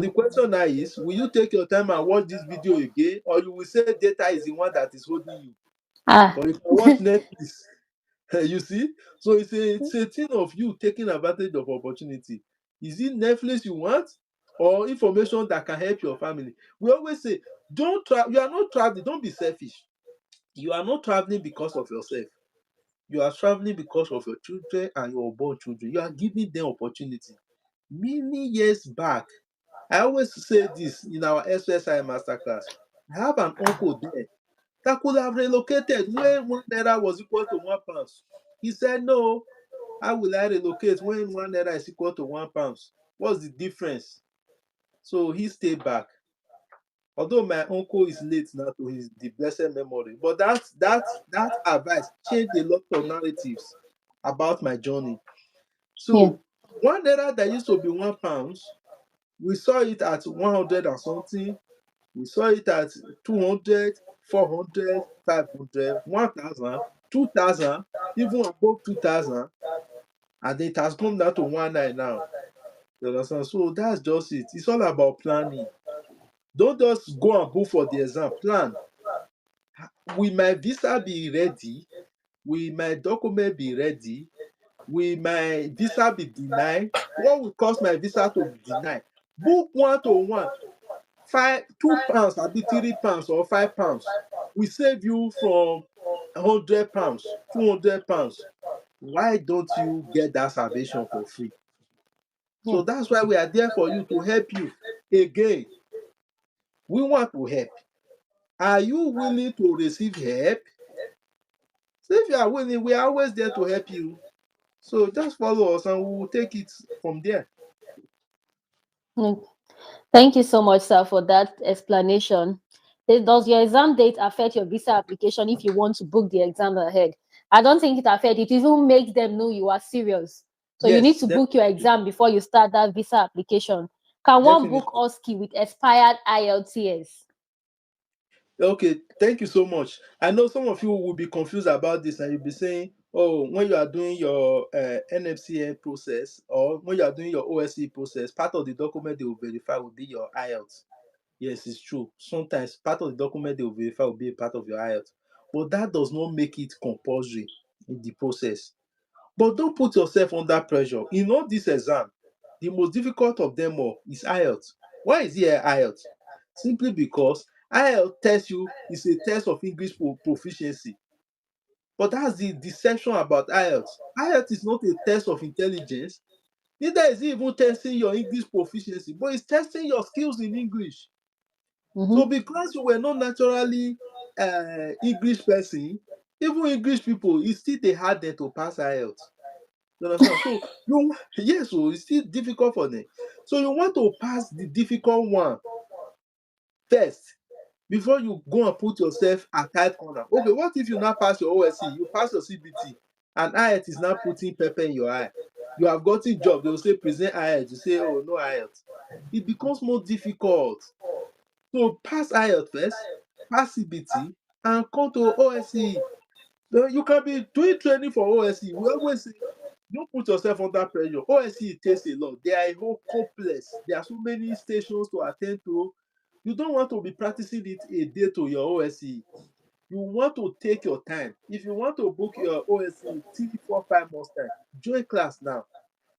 The question now is, will you take your time and watch this video again, or you will say data is the one that is holding you? Ah, But you can watch Netflix. You see? So it's a thing of you taking advantage of opportunity. Is it Netflix you want, or information that can help your family? We always say, don't travel. You are not traveling. Don't be selfish. You are not traveling because of yourself. You are traveling because of your children and your unborn children. You are giving them opportunity. Many years back, I always say this in our SSI masterclass. I have an uncle there that could have relocated when 1 naira was equal to £1. He said, no, how will I relocate when 1 naira is equal to £1? What's the difference? So he stayed back. Although my uncle is late now to his the blessed memory, but that advice changed a lot of narratives about my journey. yeah. So 1 naira that used to be £1, we saw it at 100 and something. We saw it at 200, 400, 500, 1,000, 2,000, even above 2,000, and it has come down to 1 9 now. You understand? So that's just it. It's all about planning. Don't just go and book for the exam. Plan. Will my visa be ready? Will my document be ready? Will my visa be denied? What will cause my visa to be denied? Book 1 to 1. £2, abi £3 or £5 will save you from £100, £200. Why don't you get that salvation for free? Yeah. So that's why we are there for you, to help you. Again, we want to help. Are you willing to receive help? So if you are willing, we are always there to help you. So just follow us and we will take it from there. Mm. Thank you so much, sir, for that explanation. Does your exam date affect your visa application if you want to book the exam ahead? I don't think it affects. It even makes them know you are serious. So you need Yes, to book your definitely. exam before you start that visa application. Can one book Definitely. OSCE with expired IELTS? Okay, thank you so much. I know some of you will be confused about this and you'll be saying, oh, when you are doing your NFCA process, or when you are doing your OSCE process, part of the document they will verify will be your IELTS. Yes, it's true. Sometimes part of the document they will verify will be a part of your IELTS. But that does not make it compulsory in the process. But don't put yourself under pressure. In all this exam, the most difficult of them all is IELTS. Why is it IELTS? Simply because IELTS tells you it's a test of English proficiency. But that's the deception about IELTS. IELTS is not a test of intelligence. Neither is it even testing your English proficiency, but it's testing your skills in English. So Mm-hmm. because you were not naturally English person, even English people, it's still dey hard them to pass IELTS. You understand? So you, yes, so it's still difficult for them. So you want to pass the difficult one first before you go and put yourself at tight corner. Okay, what if you now pass your OSC, you pass your CBT, and IELTS is now putting pepper in your eye? You have gotten job, they will say present IELTS, you say, oh, no IELTS. It becomes more difficult. So pass IELTS first, pass CBT, and come to OSCE. You can be doing training for OSCE. We always say, don't put yourself under pressure. OSCE takes a lot. They are a whole complex. There are so many stations to attend to. You don't want to be practicing it a day to your OSCE. You want to take your time. If you want to book your OSCE 3, 4, 5 months time, join class now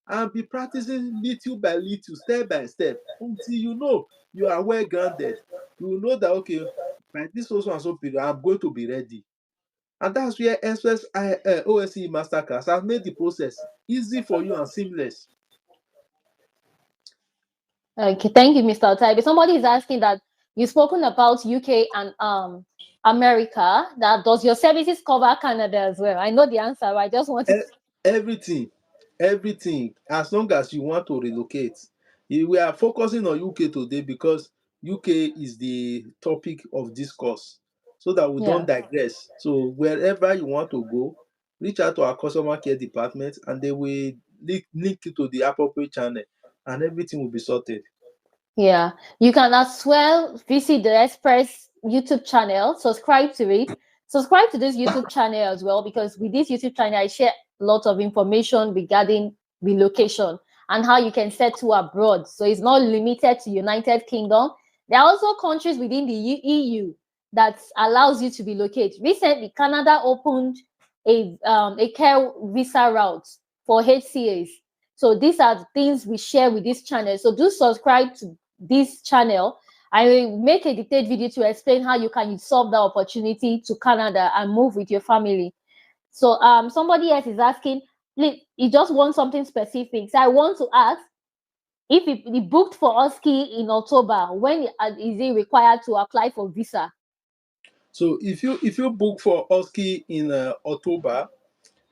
and be practicing little by little, step by step, until you know you are well grounded. You will know that, okay, by this so and so period, I'm going to be ready. And that's where Express OSCE Masterclass has made the process easy for you and seamless. Okay, thank you, Mr. Otaibe. Somebody is asking that you've spoken about UK and America. That does your services cover Canada as well? I know the answer, but I just wanted E- everything, everything, as long as you want to relocate. We are focusing on UK today because UK is the topic of discourse, so that we don't yeah. digress. So wherever you want to go, reach out to our customer care department and they will link you to the appropriate channel and everything will be sorted. Yeah, you can as well visit the Express YouTube channel, subscribe to it, subscribe to this YouTube channel as well, because with this YouTube channel, I share lots of information regarding relocation. and how you can settle abroad. So it's not limited to United Kingdom. There are also countries within the EU that allows you to relocate. Recently, Canada opened a care visa route for HCAs. So these are things we share with this channel. So do subscribe to this channel. I will make a detailed video to explain how you can solve the opportunity to Canada and move with your family. So somebody else is asking, he just wants something specific. So I want to ask, if he booked for Oski in October, when is he required to apply for visa? So if you book for Oski in October,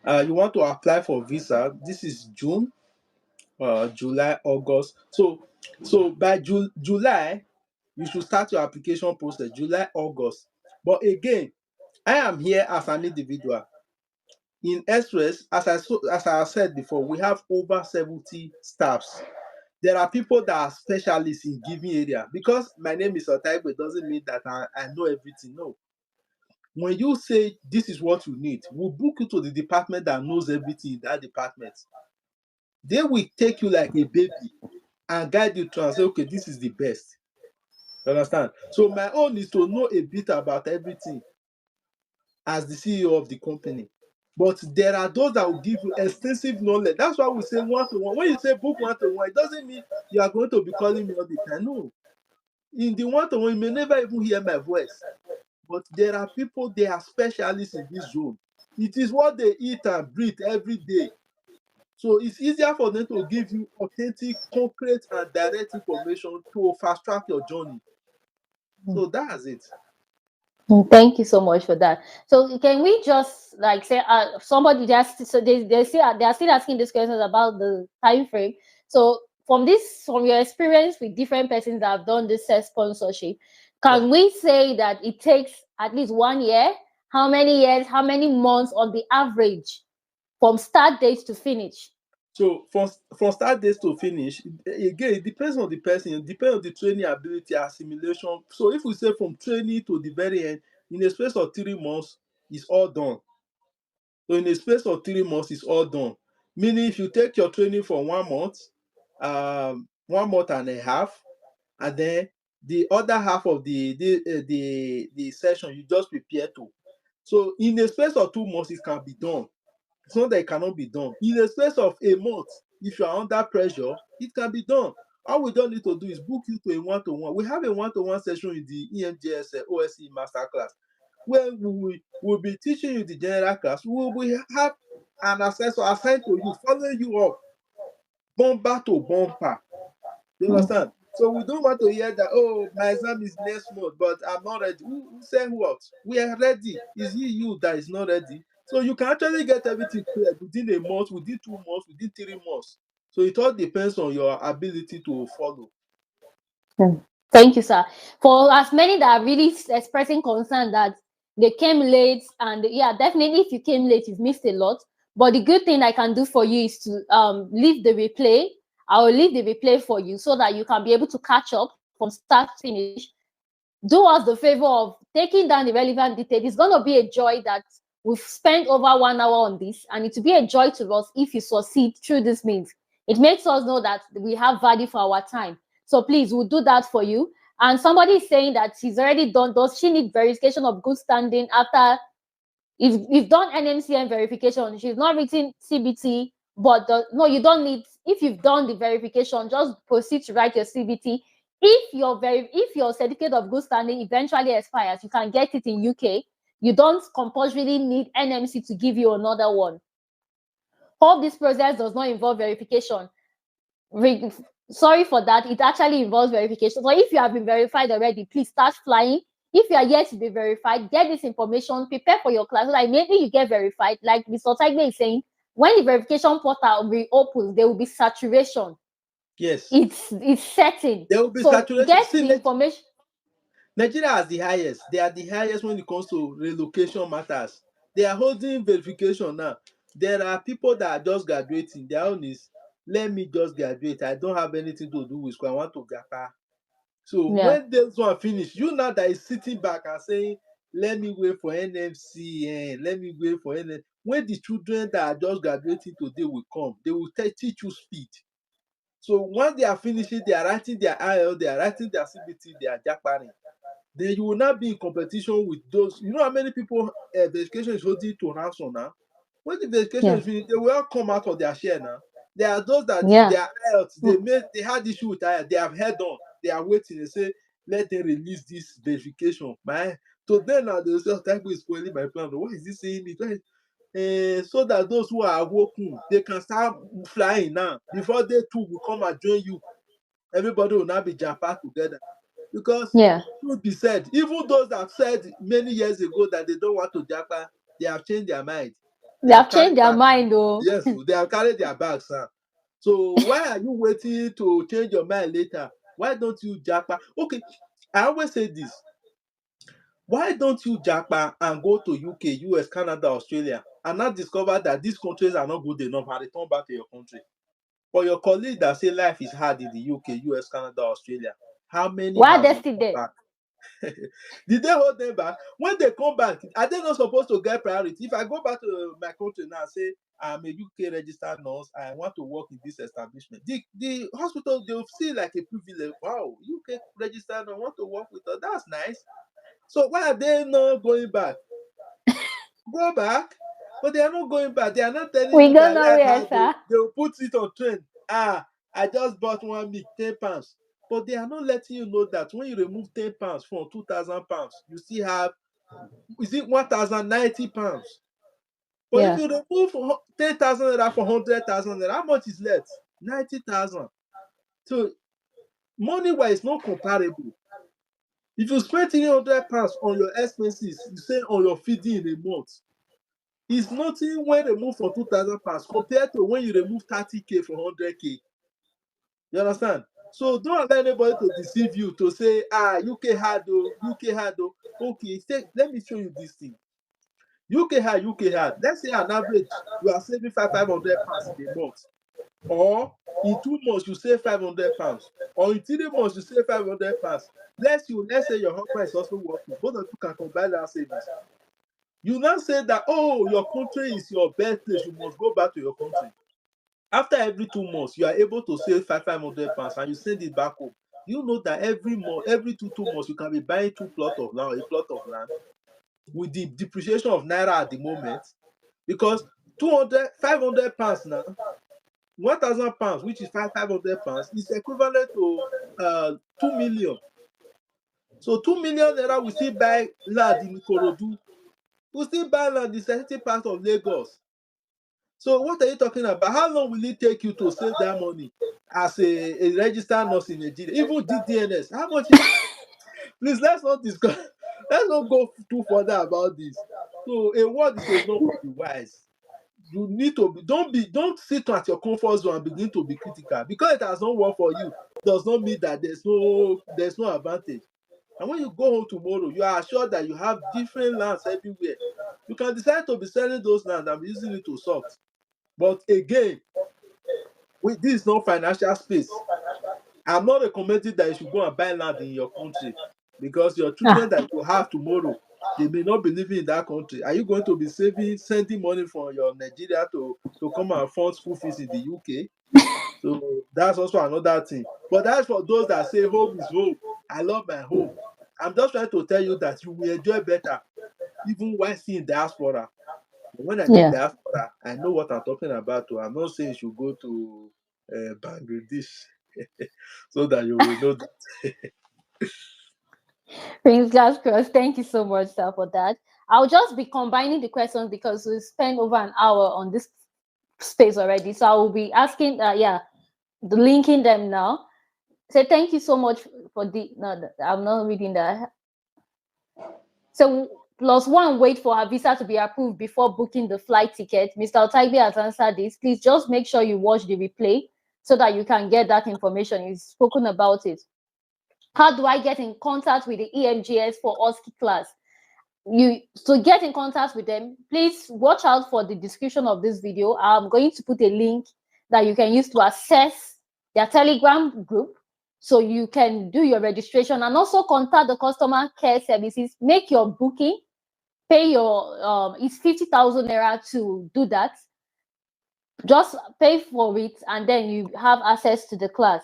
you want to apply for visa. This is June, July, August. So by July, you should start your application process. July, August. But again, I am here as an individual. In Express, as I said before, we have over 70 staffs. There are people that are specialists in giving area. Because my name is Otaibe doesn't mean that I know everything. No. When you say this is what you need, we'll book you to the department that knows everything in that department. They will take you like a baby and guide you to and say, okay, this is the best. You understand? So my own is to know a bit about everything as the CEO of the company. But there are those that will give you extensive knowledge. That's why we say one-to-one. When you say book one-to-one, it doesn't mean you are going to be calling me all the time. No. In the one-to-one, you may never even hear my voice. But there are people, they are specialists in this zone. It is what they eat and breathe every day. So it's easier for them to give you authentic, concrete, and direct information to fast track your journey. So that's it. Thank you so much for that. So can we just like say somebody just so they are still asking these questions about the time frame. So from your experience with different persons that have done this self sponsorship, Yeah. can we say that it takes at least 1 year? How many years? How many months on the average from start date to finish? So from start days to finish, again, it depends on the person, it depends on the training ability, assimilation. So if we say from training to the very end, in a space of 3 months, it's all done. So in a space of 3 months, it's all done. Meaning if you take your training for 1 month, 1 month and a half, and then the other half of the session you just prepare to. So in a space of 2 months, it can be done. It's not that it cannot be done. In a space of a month, if you are under pressure, it can be done. All we don't need to do is book you to a one-to-one. We have a one-to-one session in the EMJS OSCE Masterclass where we will be teaching you the general class. We will have an assessor assigned to you, following you up, bumper to bumper. You understand? So we don't want to hear that, oh, my exam is next month, but I'm not ready. Who said what? We are ready. Is it you that is not ready? So you can actually get everything cleared within a month, within 2 months, within 3 months. So it all depends on your ability to follow. Thank you, sir. For as many that are really expressing concern that they came late, and yeah, definitely if you came late, you've missed a lot. But the good thing I can do for you is to leave the replay. I will leave the replay for you so that you can be able to catch up from start to finish. Do us the favor of taking down the relevant details. It's going to be a joy that we've spent over 1 hour on this, and it will be a joy to us if you succeed through this means. It makes us know that we have value for our time. So please, we'll do that for you. And somebody is saying that she's already done. Does she need verification of good standing after if you've done NMCN verification? She's not written CBT, but no, you don't need. If you've done the verification, just proceed to write your CBT. If your certificate of good standing eventually expires, you can get it in UK. You don't compulsorily need NMC to give you another one. Hope this process does not involve verification. Sorry for that. It actually involves verification. So if you have been verified already, please start flying. If you are yet to be verified, get this information, prepare for your class so that immediately you get verified. Like Mr. Tagle is saying, when the verification portal reopens, there will be saturation. Yes. It's setting. There will be So saturation. get See, the information. Nigeria has the highest. They are the highest when it comes to relocation matters. They are holding verification now. There are people that are just graduating. Their own is, let me just graduate. I don't have anything to do with school. I want to gapa. So Yeah. when this one finish, you now that is sitting back and saying, let me wait for NMC, let me wait for NMC. When the children that are just graduating today will come, they will teach you speed. So once they are finishing, they are writing their IELTS, they are writing their CBT, they are jackparing. Then you will not be in competition with those. You know how many people verification is holding to ransom now? When the verification Yeah. is finished, they will all come out of their share now. There are those that Yeah. their IELTS, Mm. they had issue with IELTS, they have held on, they are waiting. They say, let them release this verification. My to them now they will say, oh, type is spoiling my plan. Why is this saying it? So that those who are awoken, they can start flying now. Before they too will come and join you, everybody will now be jam-packed together. Because Yeah. truth be said, even those that said many years ago that they don't want to japa, they have changed their mind. They They have have carried changed their back now. mind, though. Yes, they have carried their bags now. So why are you waiting to change your mind later? Why don't you japa? Okay, I always say this. Why don't you japa and go to UK, US, Canada, Australia, and not discover that these countries are not good enough and return back to your country? For your colleagues that say life is hard in the UK, US, Canada, Australia, how many Why are have they you still come there? back? Did they hold them back? When they come back, are they not supposed to get priority? If I go back to my country now and say I'm a UK registered nurse, I want to work in this establishment, the hospital they'll see like a privilege. Wow, UK registered nurse want to work with us. That's nice. So why are they not going back? Go back. But they are not going back. They are not telling We you go that life nowhere, hard though. sir. They will put it on trend. I just bought one milk, £10. But they are not letting you know that when you remove £10 from £2,000, you still have, is it £1,090? But if Yeah. you remove 10,000 naira for 100,000 naira, how much is left? 90,000. So money wise, not comparable. If you spend £300 on your expenses, you say on your feeding in a month, it's nothing when remove for £2,000 compared to when you remove 30K for 100K. You understand? So don't allow anybody to deceive you to say, UK hard though, UK hard though. Okay, let me show you this thing. UK hard, UK hard. Let's say on average, you are saving £500 in a month. Or in 2 months, you save £500. Or in 3 months, you save £500. Let's say your husband is also working. Both of you can combine that savings. You now say that, oh, your country is your birthplace, you must go back to your country. After every 2 months, you are able to save £500 and you send it back home. You know that every month, every two months, you can be buying a plot of land with the depreciation of naira at the moment. Because £500 now, £1,000, which is £500, is equivalent to 2 million. So 2 million naira will still buy land in Ikorodu, will still buy land in certain part of Lagos. So what are you talking about? How long will it take you to save that money as a registered nurse in Nigeria? Even DDNS, how much is? Please let's not discuss. Let's not go too further about this. So a word is enough for the wise. You need to don't sit at your comfort zone and begin to be critical because it has not worked for you. Does not mean that there's no advantage. And when you go home tomorrow, you are assured that you have different lands everywhere. You can decide to be selling those lands and be using it to sort. But again, this is not financial space. I'm not recommending that you should go and buy land in your country because your children Ah, that you have tomorrow, they may not be living in that country. Are you going to be sending money from your Nigeria to come and fund school fees in the UK? So that's also another thing. But that's for those that say home is home. I love my home. I'm just trying to tell you that you will enjoy better even while still in diaspora. When I mean yeah. diaspora, I know what I'm talking about. I'm not saying you should go to Bangladesh so that you will know that. Fingers crossed. Thank you so much, sir, for that. I'll just be combining the questions because we spent over an hour on this space already. So I will be asking, linking them now. Say thank you so much for the. No, I'm not reading that. So plus one, wait for her visa to be approved before booking the flight ticket. Mr. Otaibi has answered this. Please just make sure you watch the replay so that you can get that information. He's spoken about it. How do I get in contact with the EMGS for OSCE class? You to get in contact with them, please watch out for the description of this video. I'm going to put a link that you can use to access their Telegram group so you can do your registration and also contact the customer care services, make your booking, pay your it's 50,000 naira to do that. Just pay for it and then you have access to the class.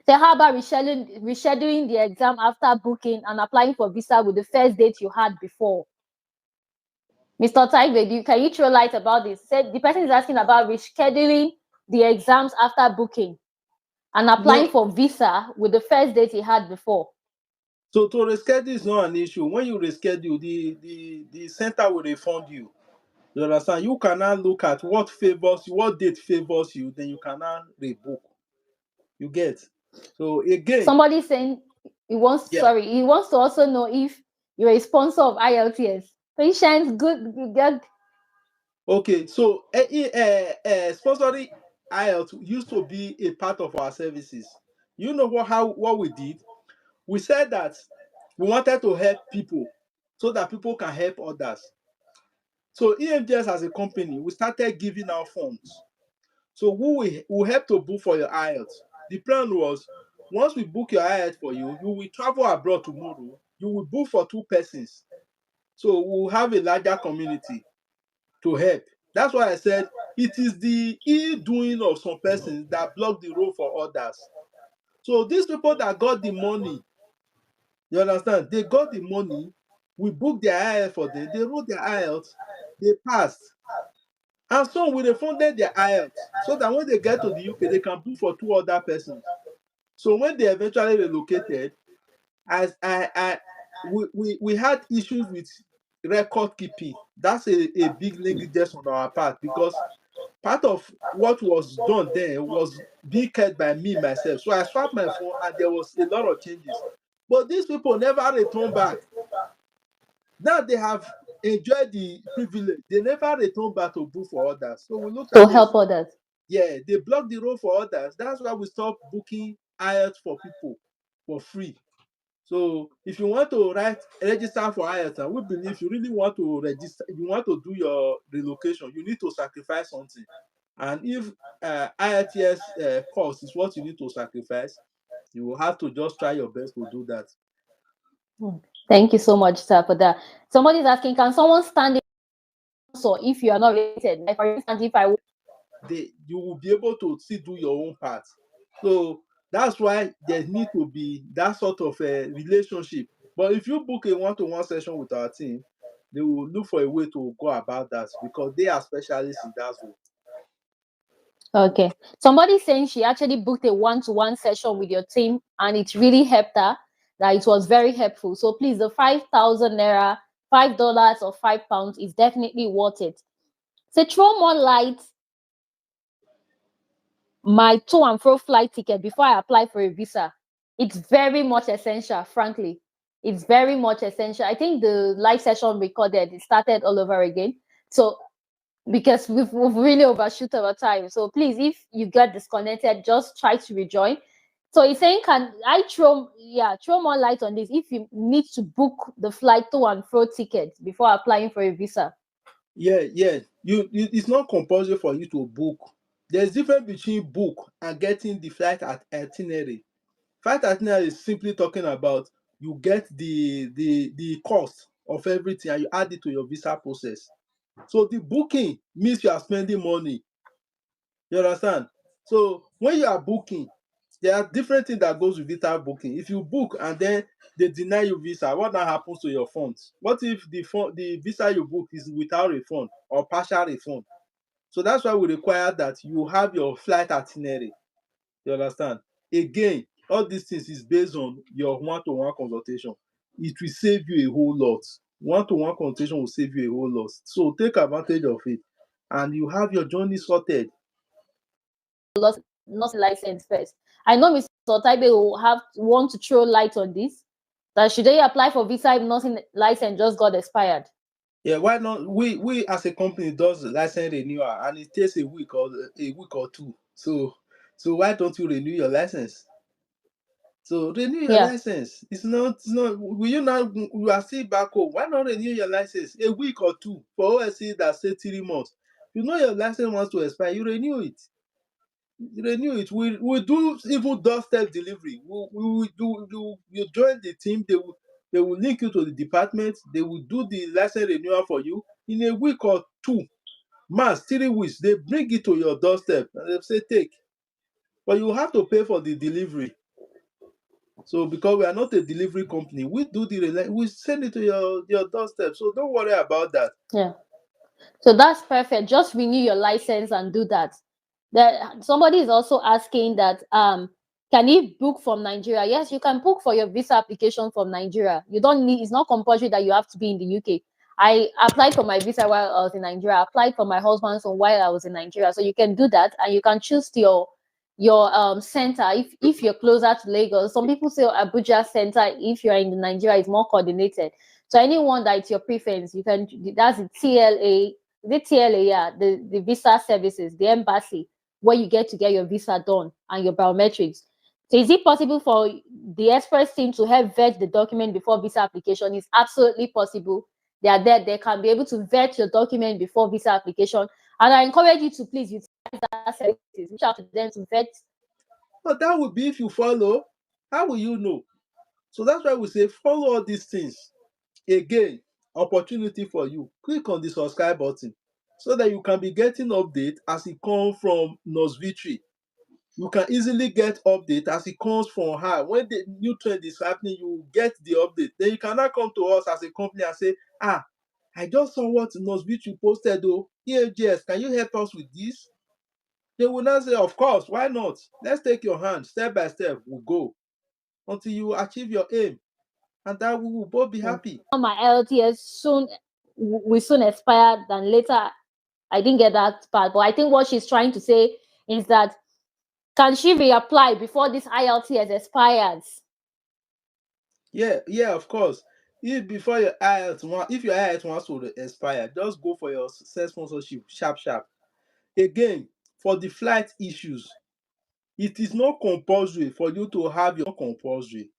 So how about rescheduling the exam after booking and applying for visa with the first date you had before? Mr. Taigwe, can you throw light about this? Said the person is asking about rescheduling the exams after booking and applying No, for visa with the first date he had before. so to reschedule is not an issue. When you reschedule, the center will refund you. You understand? You cannot look at what favors you, what date favors you, then you cannot rebook. You get? So again, Somebody saying yeah. he wants to also know if you're a sponsor of ILTS. Patience, good. Okay, so sponsoring IELTS used to be a part of our services. You know what we did? We said that we wanted to help people so that people can help others. So EMGS as a company, we started giving out funds. So we will help to book for your IELTS. The plan was once we book your IELTS for you, you will travel abroad tomorrow. You will book for 2 persons. So we'll have a larger community to help. That's why I said it is the doing of some persons that block the road for others. So these people that got the money, you understand, they got the money, we booked their IELTS for them, they wrote their IELTS, they passed. And some we refunded their IELTS so that when they get to the UK, they can book for 2 other persons. So when they eventually relocated, as we had issues with record keeping. That's a big negligence on our part because part of what was done then was being kept by me myself. So I swapped my phone and there was a lot of changes. But these people never return back. Now they have enjoyed the privilege. They never return back to book for others. So we looked To at them. help others. Yeah, they blocked the road for others. That's why we stopped booking IELTS for people for free. So if you want to register for IELTS, we believe you really want to register, you want to do your relocation, you need to sacrifice something. And if IELTS course is what you need to sacrifice, you will have to just try your best to do that. Thank you so much, sir, for that. Somebody's asking, can someone stand in so if you are not related? Like for instance, if I You will be able to still do your own part. So that's why there need to be that sort of a relationship. But if you book a one-to-one session with our team, they will look for a way to go about that because they are specialists in that zone. Okay. Somebody saying she actually booked a one-to-one session with your team and it really helped her, that it was very helpful. So please, the 5,000 naira, $5 or £5 is definitely worth it. So throw more light my to and fro flight ticket before I apply for a visa. It's very much essential, frankly. It's very much essential. I think the live session recorded, it started all over again. So because we've really overshoot our time. So please, if you get disconnected, just try to rejoin. So he's saying, can I throw more light on this if you need to book the flight to and fro ticket before applying for a visa? Yeah. It's not compulsory for you to book. There's difference between book and getting the flight itinerary. Flight itinerary is simply talking about you get the cost of everything and you add it to your visa process. So the booking means you are spending money. You understand? So when you are booking, there are different things that goes with visa booking. If you book and then they deny you visa, what now happens to your funds? What if the visa you book is without refund or partial refund? So that's why we require that you have your flight itinerary. You understand? Again, all these things is based on your one-to-one consultation. It will save you a whole lot. One-to-one consultation will save you a whole lot. So take advantage of it and you have your journey sorted. Lost nursing license first. I know Mr. Otaibe will want to throw light on this. That should they apply for visa if nursing license just got expired? Yeah, why not? We as a company does license renewal and it takes a week or 2. So why don't you renew your license? So renew your Yeah. license. It's not will you now you are still back home. Why not renew your license a week or 2 for OSC that say 3 months? You know your license wants to expire, you renew it. We do even doorstep delivery. We will do you join the team, they will link you to the department, they will do the license renewal for you in a week or 2. Max 3 weeks, they bring it to your doorstep and they say take, but you have to pay for the delivery. So because we are not a delivery company, we do we send it to your doorstep. So don't worry about that. Yeah. So that's perfect. Just renew your license and do that. That somebody is also asking that can you book from Nigeria? Yes, you can book for your visa application from Nigeria. You don't need, it's not compulsory that you have to be in the UK. I applied for my visa while I was in Nigeria. I applied for my husband's one while I was in Nigeria. So you can do that and you can choose your center if you're closer to Lagos. Some people say Abuja center if you're in Nigeria is more coordinated. So anyone that it's your preference, you can, that's the TLA, yeah, the visa services, the embassy, where you get your visa done and your biometrics. So is it possible for the express team to help vet the document before visa application? Is absolutely possible. They are there, they can be able to vet your document before visa application. And I encourage you to please utilize that services, reach out to them to vet. But that would be if you follow. How will you know? So that's why we say follow all these things. Again, opportunity for you. Click on the subscribe button so that you can be getting update as it comes from Nurse Victory. You can easily get update as it comes from her. When the new trend is happening, you get the update. Then you cannot come to us as a company and say, I just saw what Nurse Victory posted though. EAGS, can you help us with this? They will not say, of course, why not? Let's take your hand, step by step, we'll go until you achieve your aim, and that we will both be happy. My LTS soon will soon expire than later. I didn't get that part, but I think what she's trying to say is that can she reapply before this ILTS expires? Yeah, of course. If before your if your IELTS wants to expire, just go for your self sponsorship, sharp, sharp. Again, for the flight issues, it is not compulsory for you to have your compulsory.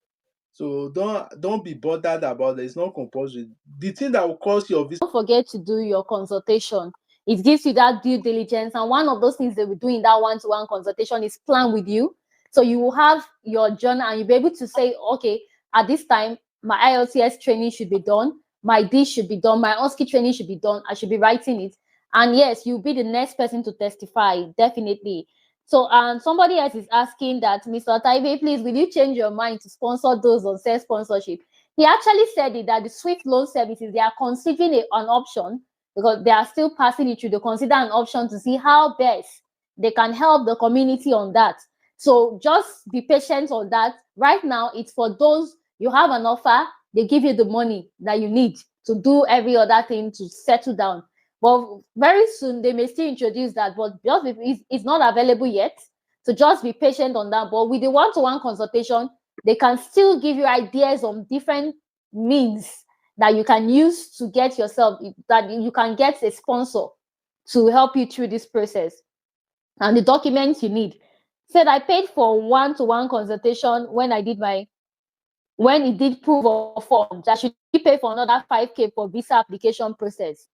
So don't be bothered about it. It's not compulsory. The thing that will cause your visa. Don't forget to do your consultation. It gives you that due diligence. And one of those things they will do in that one-to-one consultation is plan with you. So you will have your journal and you'll be able to say, okay, at this time, my IELTS training should be done, my this should be done, my OSCE training should be done. I should be writing it. And yes, you'll be the next person to testify, definitely. So, and somebody else is asking that, Mr. Taibe, please, will you change your mind to sponsor those on self sponsorship? He actually said it that the Swift loan services, they are considering an option because they are still passing it through. They consider an option to see how best they can help the community on that. So just be patient on that. Right now, it's for those you have an offer, they give you the money that you need to do every other thing to settle down. But very soon they may still introduce that, but just it's not available yet. So just be patient on that. But with the one-to-one consultation, they can still give you ideas on different means that you can use to get yourself, that you can get a sponsor to help you through this process and the documents you need. Said I paid for one-to-one consultation when I did my when it did proof of funds. I should pay for another 5K for visa application process.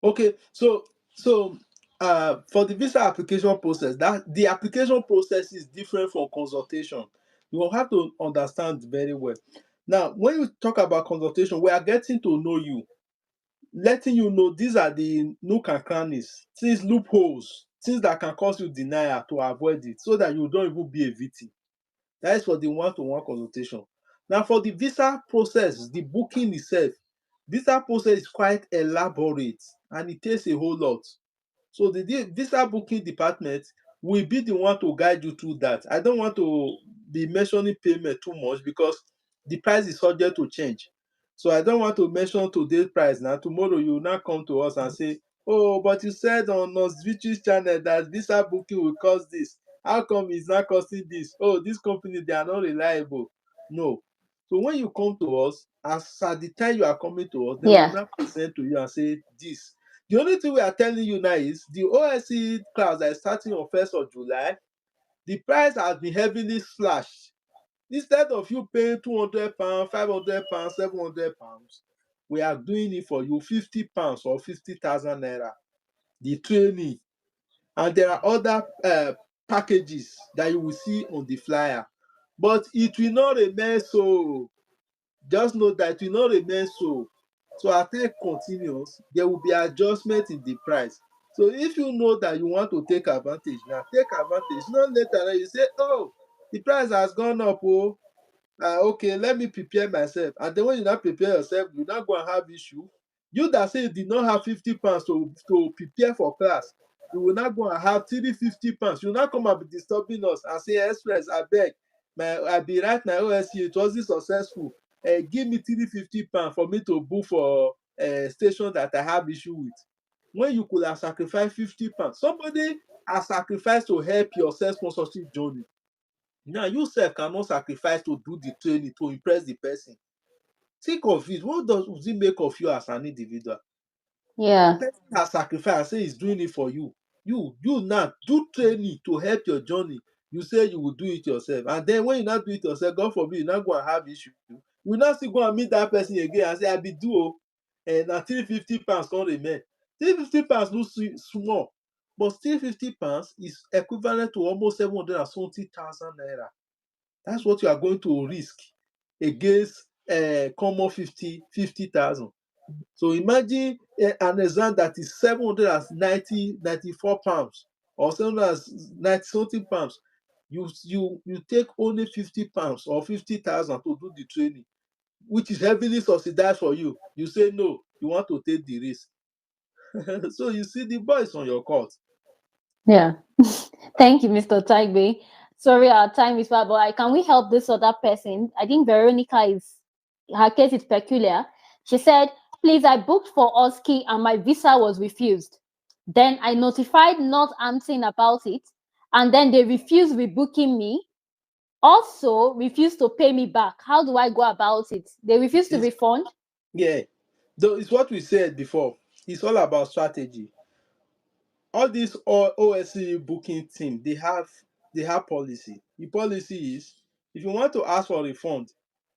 Okay, so for the visa application process, that the application process is different from consultation. You will have to understand very well. Now, when you talk about consultation, we are getting to know you, letting you know these are the nook and crannies, things, loopholes, things that can cause you denial to avoid it, so that you don't even be a victim. That is for the one-to-one consultation. Now, for the visa process, the booking itself, visa process is quite elaborate and it takes a whole lot. So the visa booking department will be the one to guide you through that. I don't want to be mentioning payment too much because the price is subject to change. So I don't want to mention today's price now. Tomorrow you will now come to us and say, oh, but you said on us Victory's channel that visa booking will cost this. How come it's not costing this? Oh, this company, they are not reliable. No. So when you come to us, as at the time you are coming to us, then we will Yeah. now present to you and say this. The only thing we are telling you now is the OSC class that is starting on 1st of July, the price has been heavily slashed. Instead of you paying £200, £500, £700, we are doing it for you £50 or 50,000 naira. The training, and there are other packages that you will see on the flyer, but it will not remain so. Just know that it will not remain so. So as time continues, there will be adjustment in the price. So if you know that you want to take advantage now, take advantage. Not later on you say, oh, the price has gone up, oh, okay, let me prepare myself. And then when you not prepare yourself, you not go and have issue. You that say you did not have 50 pounds to prepare for class, you will not go and have 350 pounds. You will not come and be disturbing us and say, express, I beg, I be write my OSC, it wasn't successful. Give me 350 pounds for me to book for station that I have issue with. When you could have sacrificed 50 pounds, somebody has sacrificed to help your self-sponsorship journey. Now you sef cannot sacrifice to do the training to impress the person. Think of it, what does it make of you as an individual? The Yeah. person has sacrificed and say he's doing it for you. You now do training to help your journey. You say you will do it yourself, and then when you not do it yourself, God forbid you not go and have issue. You will not still go and meet that person again and say I be do o, and na 350 pounds come remain. 350 pounds look small, but still 50 pounds is equivalent to almost 770,000 naira. That's what you are going to risk against common 50,000. So imagine an exam that is 794 pounds or 790 something pounds. You take only 50 pounds or 50,000 to do the training, which is heavily subsidized for you. You say no, you want to take the risk. So you see the boys on your court. Yeah. Thank you, Mr. Taigbe. Sorry, our time is far, but can we help this other person? I think Veronica is, her case is peculiar. She said, please, I booked for Oski and my visa was refused. Then I notified North Hampton about it, and then they refused rebooking me. Also, refused to pay me back. How do I go about it? They refused to It's, refund. yeah, though it's what we said before. It's all about strategy. All these OSC booking team, they have policy. The policy is, if you want to ask for a refund,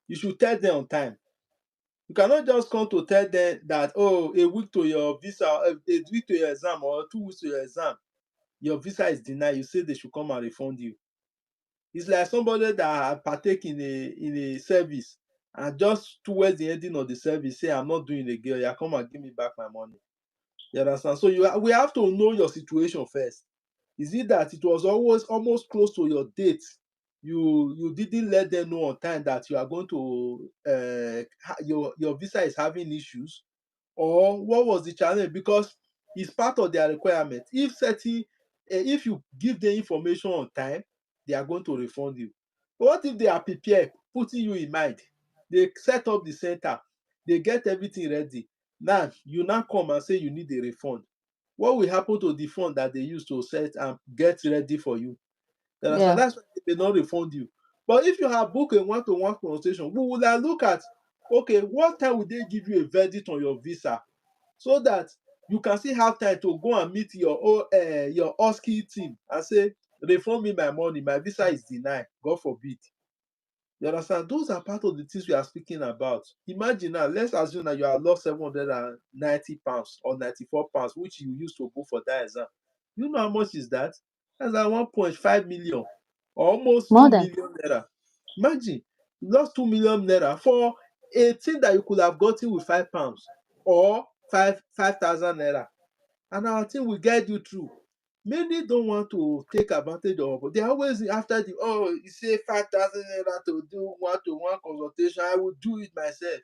you should tell them on time. You cannot just come to tell them that, oh, a week to your visa, a week to your exam, or 2 weeks to your exam, your visa is denied. You say they should come and refund you. It's like somebody that partake in a service, and just towards the ending of the service say, I'm not doing it again, yeah, come and give me back my money. You understand? So we have to know your situation first. Is it that it was always almost close to your date? You didn't let them know on time that you are going to your visa is having issues, or what was the challenge? Because it's part of their requirement. If you give them information on time, they are going to refund you. But what if they are prepared, putting you in mind? They set up the center, they get everything ready. Now you now come and say you need a refund. What will happen to the fund that they use to set and get ready for you? You understand? Yeah. That's why they may not refund you. But if you have booked a one-to-one consultation, we will look at, okay, what time will they give you a verdict on your visa, so that you can still have time to go and meet your OSCE team and say, refund me my money, my visa is denied, God forbid. You understand? Those are part of the things we are speaking about. Imagine now, let's assume that you have lost 790 pounds or 94 pounds, which you used to go for that exam. You know how much is that? That's like 1.5 million, or almost More 2 than. million naira. Imagine, you lost 2 million naira for a thing that you could have gotten with £5 or 5,000 naira. And our team will guide you through. Many don't want to take advantage of, but they're always after you say 5,000 naira to do one-to-one consultation, I will do it myself.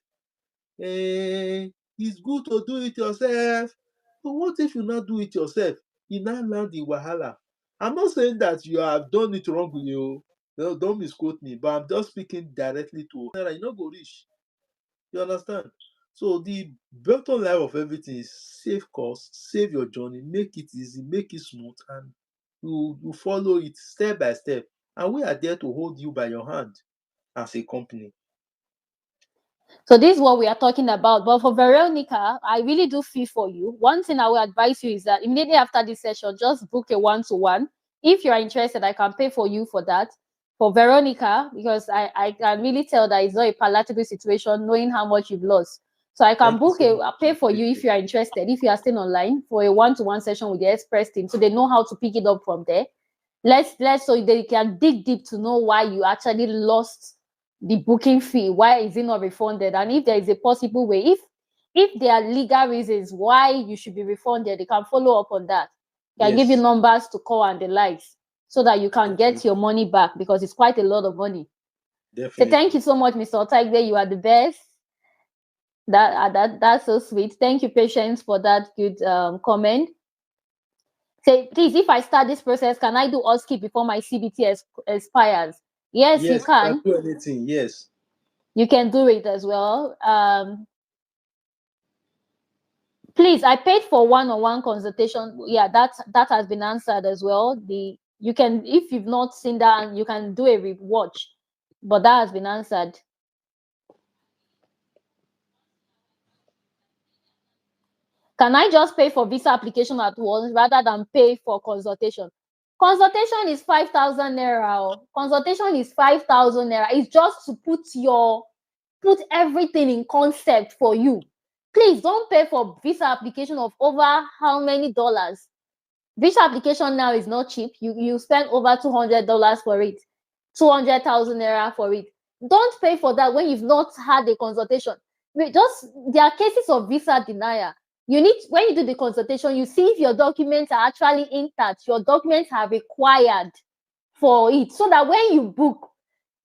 It's good to do it yourself. But what if you not do it yourself? You now land the wahala. I'm not saying that you have done it wrongly, no, don't misquote me, but I'm just speaking directly to naira, you no go reach. You understand? So the bottom line of everything is save cost, save your journey, make it easy, make it smooth, and you follow it step by step. And we are there to hold you by your hand as a company. So this is what we are talking about. But for Veronica, I really do feel for you. One thing I will advise you is that immediately after this session, just book a one-to-one. If you are interested, I can pay for you for that. For Veronica, because I can really tell that it's not a palatable situation knowing how much you've lost. So I can Thank you book so I'll much. pay for you if you are interested, if you are still online for a one-to-one session with the express team. So they know how to pick it up from there. Let's so they can dig deep to know why you actually lost the booking fee. Why is it not refunded? And if there is a possible way, if if there are legal reasons why you should be refunded, they can follow up on that. They can give you Yes. numbers to call and the likes so that you can get your Definitely. money back, because it's quite a lot of money. So thank you Definitely. so much, Mr. Otaigbe. You are the best. That's so sweet. Thank you, Patience, for that good comment. Say, please, if I start this process, can I do OSCE before my CBT expires? Yes, you Yes, you can can. do anything. Yes. You can do it as well. Please, I paid for one-on-one consultation. Yeah, that has been answered as well. You can, if you've not seen that, you can do a rewatch, but that has been answered. Can I just pay for visa application at once rather than pay for consultation? Consultation is 5,000 naira. Consultation is 5,000 naira. It's just to put everything in concept for you. Please don't pay for visa application of over how many dollars? Visa application now is not cheap. You spend over $200 for it, 200,000 naira for it. Don't pay for that when you've not had a consultation. Just there are cases of visa denial. You need, when you do the consultation, you see if your documents are actually intact. Your documents are required for it, so that when you book,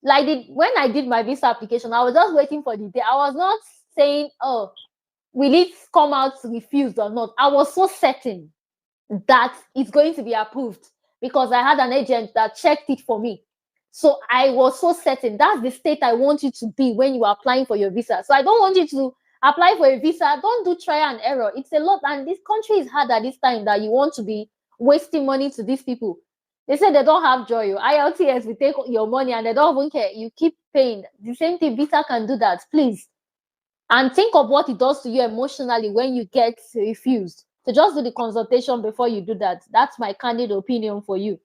like when I did my visa application, I was just waiting for the day. I was not saying, oh, will it come out refused or not. I was so certain that it's going to be approved because I had an agent that checked it for me. So I was so certain. That's the state I want you to be when you are applying for your visa. So I don't want you to apply for a visa. Don't do trial and error. It's a lot, and this country is hard at this time that you want to be wasting money to these people. They say they don't have joy. ILTS will take your money and they don't even care. You keep paying. The same thing, visa can do that. Please, and think of what it does to you emotionally when you get refused. So just do the consultation before you do that. That's my candid opinion for you.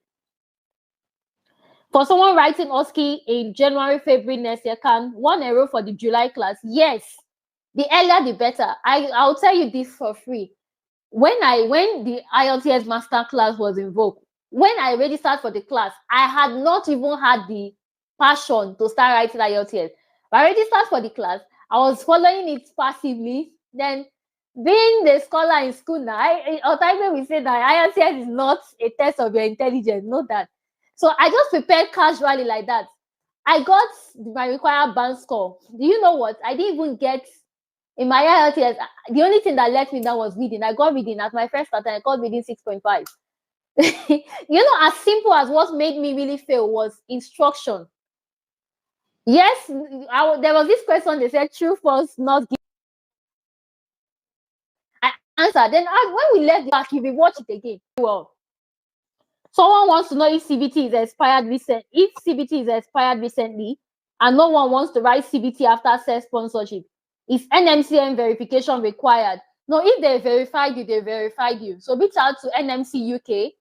For someone writing OSCE in January, February next year, can one enroll for the July class? Yes. The earlier the better. I'll tell you this for free. When the IELTS master class was invoked, when I registered for the class, I had not even had the passion to start writing IELTS. But I registered for the class. I was following it passively. Then, being the scholar in school now, Otaigbe will say that IELTS is not a test of your intelligence. Know that. So I just prepared casually like that. I got my required band score. Do you know what? I didn't even get in my IELTS. The only thing that let me down was reading. I got reading at my first attempt. I got reading 6.5. As simple as what made me really fail was instruction. Yes, there was this question. They said true, false, not given. I answered. Then when we left the class, we watch it again. Well, someone wants to know if CBT is expired recent. If CBT is expired recently, and no one wants to write CBT after self sponsorship, is NMCM verification required? No, if they verified you, they verified you. So reach out to NMC UK,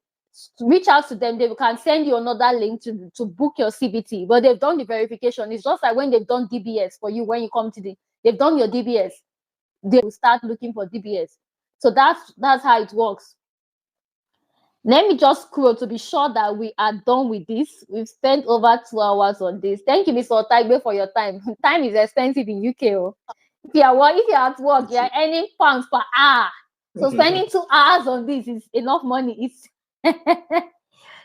reach out to them. They can send you another link to book your CBT. But they've done the verification. It's just like when they've done DBS for you when you come to they've done your DBS. They will start looking for DBS. So that's how it works. Let me just scroll to be sure that we are done with this. We've spent over 2 hours on this. Thank you, Mr. Otaigbe, for your time. Time is expensive in UK. Oh. If you're at work, It's you're earning pounds per hour. So spending 2 hours on this is enough money. It's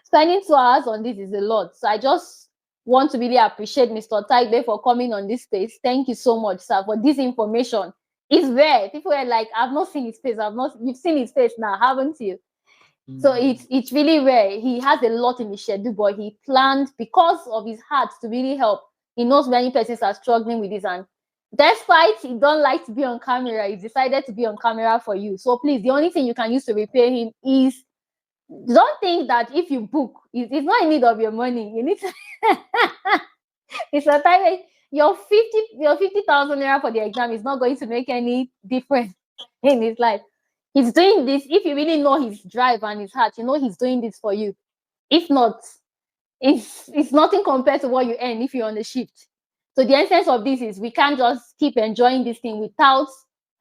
spending 2 hours on this is a lot. So I just want to really appreciate Mr. Otaigbe for coming on this space. Thank you so much, sir, for this information. It's rare. People are like, I've not seen his face. You've seen his face now, haven't you? So it's really rare. He has a lot in his schedule, but he planned because of his heart to really help. He knows many persons are struggling with this, and despite he don't like to be on camera, he decided to be on camera for you. So please, the only thing you can use to repay him is, don't think that if you book, it's not in need of your money. You need to it's a time your 50,000 naira for the exam is not going to make any difference in his life. He's doing this. If you really know his drive and his heart, he's doing this for you. If not, it's nothing compared to what you earn if you're on the shift. So the essence of this is we can't just keep enjoying this thing without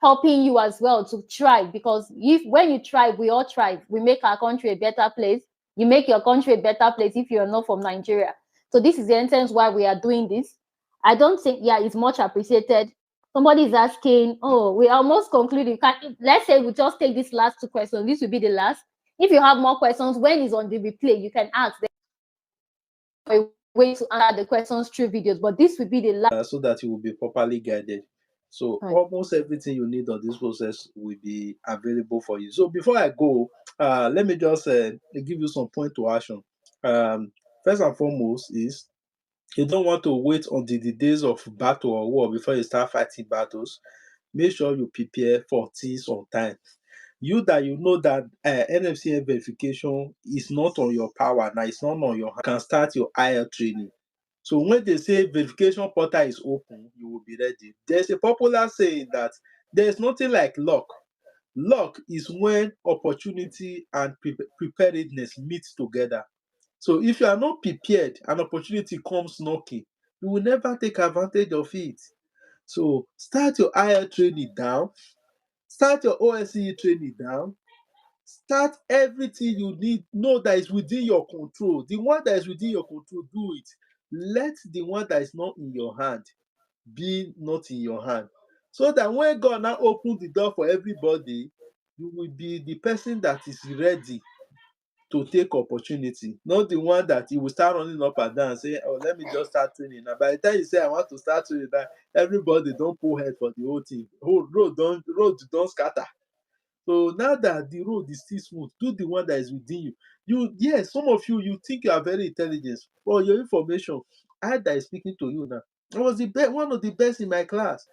helping you as well to thrive. Because when you thrive, we all thrive. We make our country a better place. You make your country a better place if you're not from Nigeria. So this is the essence why we are doing this. I don't think, it's much appreciated. Somebody is asking, oh, we almost concluded. Let's say we just take this last two questions. This will be the last. If you have more questions, when it's on the replay, you can ask them for a way to answer the questions through videos. But this will be the last. So that you will be properly guided. So Right. almost everything you need on this process will be available for you. So before I go, let me just give you some point to action. Um, First and foremost is you don't want to wait until the days of battle or war before you start fighting battles. Make sure you prepare for things on time. You that you know that NFCA verification is not on your power now, it's not on your hand, you can start your IELTS training. So when they say verification portal is open, you will be ready. There's a popular saying that there's nothing like luck. Luck is when opportunity and preparedness meet together. So if you are not prepared and opportunity comes knocking, you will never take advantage of it. So start your IELTS training down, start your OSCE training down, start everything you need. Know that is within your control. The one that is within your control, do it. Let the one that is not in your hand be not in your hand. So that when God now open the door for everybody, you will be the person that is ready to take opportunity, not the one that you will start running up and down say, oh, let me just start training now. By the time you say I want to start training now, everybody don pull head for the whole thing. Road don scatter. So now that the road is still smooth, do the one that is within you. Yes, some of you think you are very intelligent. For your information, I that is speaking to you now, I was one of the best in my class.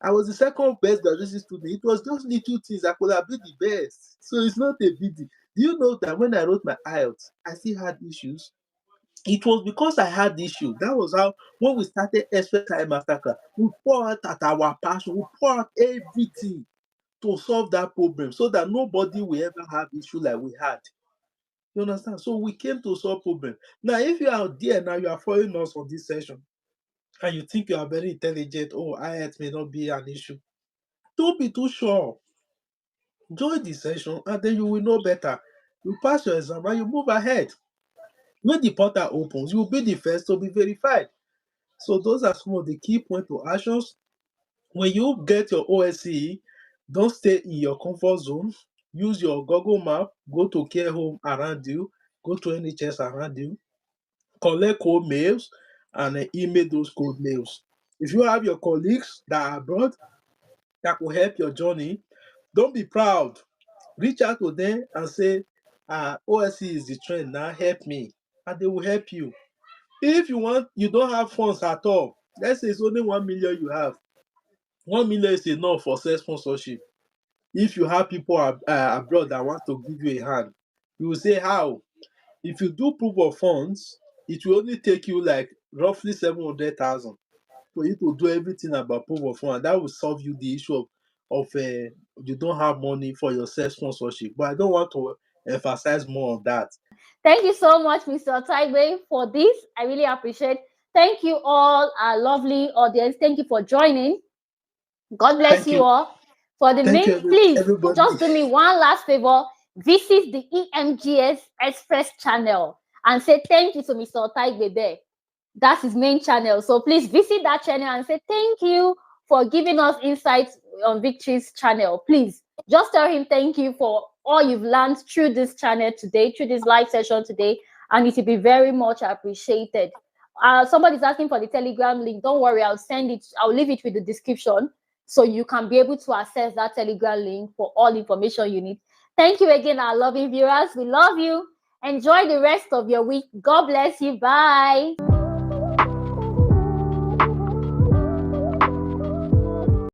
I was the second best graduation student. It was just little things. I could have been the best. So it's not a big deal. Do you know that when I wrote my IELTS, I still had issues? It was because I had issues. That was how, when we started Express Time Masterclass, we pour out at our passion, we pour out everything to solve that problem so that nobody will ever have issue like we had. You understand? So we came to solve problem. Now, if you are there now, you are following us on this session, and you think you are very intelligent, oh, IELTS may not be an issue. Don't be too sure. Join the session and then you will know better. You pass your exam and you move ahead. When the portal opens, you will be the first to be verified. So those are some of the key points to actions. When you get your OSCE, don't stay in your comfort zone. Use your Google map, go to care home around you, go to NHS around you, collect code mails, and email those code mails. If you have your colleagues that are abroad that will help your journey, don't be proud. Reach out to them and say, OSCE is the trend now, help me. And they will help you. If you don't have funds at all, let's say it's only 1 million you have. 1 million is enough for self sponsorship. If you have people abroad that want to give you a hand, you will say how. If you do proof of funds, it will only take you like roughly 700,000 for you to do everything about proof of fund. That will solve you the issue of you don't have money for your self sponsorship. But I don't want to emphasize more on that. Thank you so much, Mr. Taigwe, for this. I really appreciate. Thank you all, our lovely audience. Thank you for joining. God bless Thank you you. all. For the Thank main, you, please everybody. just do me one last favor. Visit the EMGS Express channel and say thank you to Mr. Taigwe there. That's his main channel. So please visit that channel and say thank you for giving us insights on Victory's channel. Please just tell him thank you for all you've learned through this channel today, through this live session today, and it will be very much appreciated. Somebody's asking for the Telegram link. Don't worry, I'll send it. I'll leave it with the description so you can be able to access that Telegram link for all information you need. Thank you again, our loving viewers. We love you. Enjoy the rest of your week. God bless you. Bye.